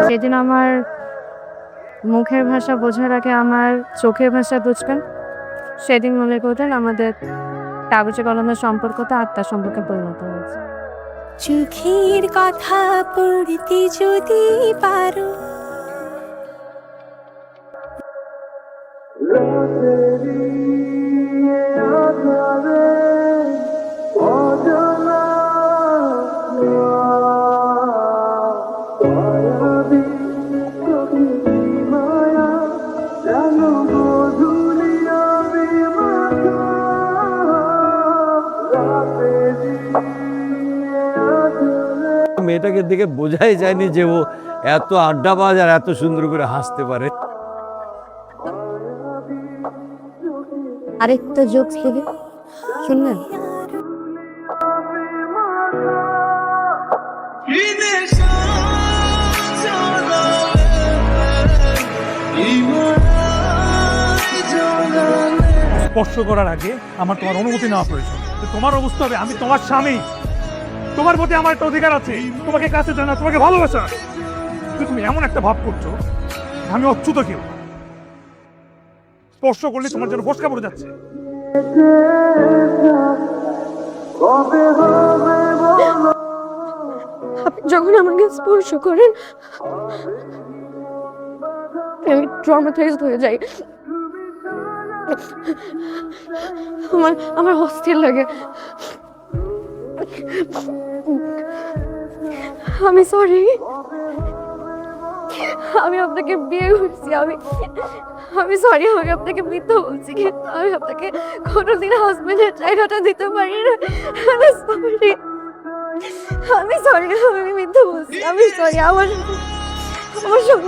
সেদিন আমার মুখের ভাষা বোঝার আগে আমার চোখের ভাষা বুঝবেন, সেদিন মনে করতেন আমাদের কাগজে কলমের সম্পর্কটা আত্মার সম্পর্কে পরিণত হয়েছে। চোখের কথা পড়তে যদি পারো, মেয়েটাকে দেখে বোঝাই যায়নি যে ও এত আড্ডাবাজ আর এত সুন্দর করে হাসতে পারে। আরেকটা জোকস বলি, শুনলেন? স্পর্শ করার আগে আমার তোমার অনুমতি নেওয়া প্রয়োজন। তোমার অবস্থা হবে, আমি তোমার স্বামী, তোমার প্রতি আমার একটা অধিকার আছে, তোমাকে কাছে জানা, তোমাকে ভালোবাসা। তুমি এমন একটা ভাব করছো আমি অচ্যুত কেউ, স্পর্শ করলে তোমার জন্য ফসকা পড়ে যাচ্ছে। আপনি যখন আমাকে স্পর্শ করেন আমি ট্রমাটাইজড হয়ে যাই, আমার আমার অস্থির লাগে। আমি সরি, আমি আপনাকে বিয়ে করছি, আমি সরি, আমি আপনাকে মিথ্যা বলছি, কিন্তু আমি আপনাকে কোনোদিন হাজবেন্ডের জায়গাটা দিতে পারি না। আমি সরি, আমি মিথ্যা বলছি, আমি সরি, আমার আমার সব